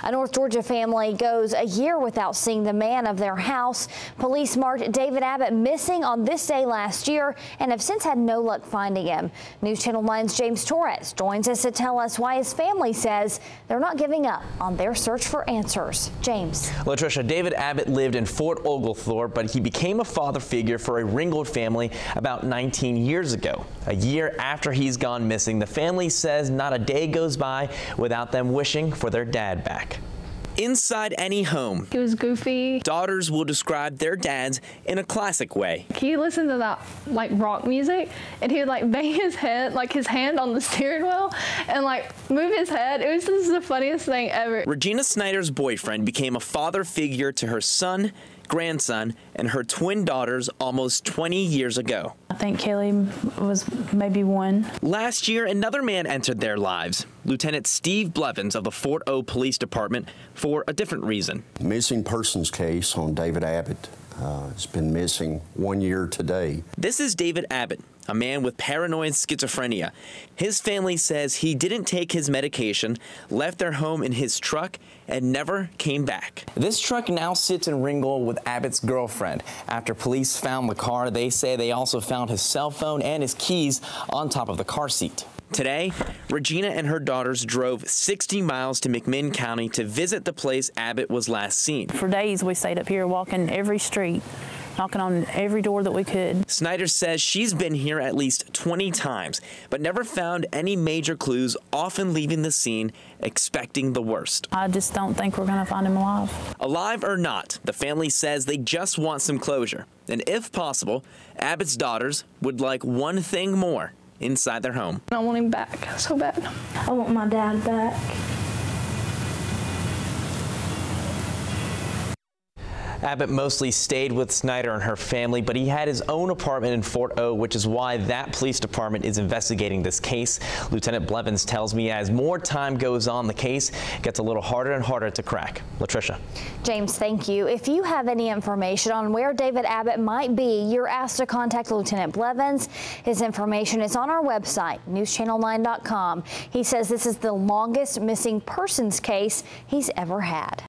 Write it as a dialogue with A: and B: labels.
A: A North Georgia family goes a year without seeing the man of their house. Police marked David Abbott missing on this day last year and have since had no luck finding him. News Channel 9's James Torres joins us to tell us why his family says they're not giving up on their search for answers. James.
B: Latricia, David Abbott lived in Fort Oglethorpe, but he became a father figure for a Ringgold family about 19 years ago. A year after he's gone missing, the family says not a day goes by without them wishing for their dad back. Inside any home,
C: he was goofy.
B: Daughters will describe their dads in a classic way.
C: He listened to that like rock music, and he would like bang his head, like his hand on the steering wheel, and like move his head. It was just the funniest thing ever.
B: Regina Snyder's boyfriend became a father figure to her son, grandson, and her twin daughters almost 20 years ago.
C: I think Kelly was maybe one.
B: Last year, another man entered their lives, Lieutenant Steve Blevins of the Fort O Police Department, for a different reason.
D: Missing persons case on David Abbott has been missing 1 year today.
B: This is David Abbott, a man with paranoid schizophrenia. His family says he didn't take his medication, left their home in his truck, and never came back. This truck now sits in Ringgold with Abbott's girlfriend. After police found the car, they say they also found his cell phone and his keys on top of the car seat. Today, Regina and her daughters drove 60 miles to McMinn County to visit the place Abbott was last seen.
C: For days, we stayed up here walking every street, knocking on every door that we could.
B: Snyder says she's been here at least 20 times, but never found any major clues, often leaving the scene expecting the worst.
C: I just don't think we're going to find him alive.
B: Alive or not, the family says they just want some closure. And if possible, Abbott's daughters would like one thing more inside their home.
C: I want him back so bad.
A: I want my dad back.
B: Abbott mostly stayed with Snyder and her family, but he had his own apartment in Fort O, which is why that police department is investigating this case. Lieutenant Blevins tells me as more time goes on, the case gets a little harder and harder to crack. Latricia.
A: James, thank you. If you have any information on where David Abbott might be, you're asked to contact Lieutenant Blevins. His information is on our website, newschannel9.com. He says this is the longest missing persons case he's ever had.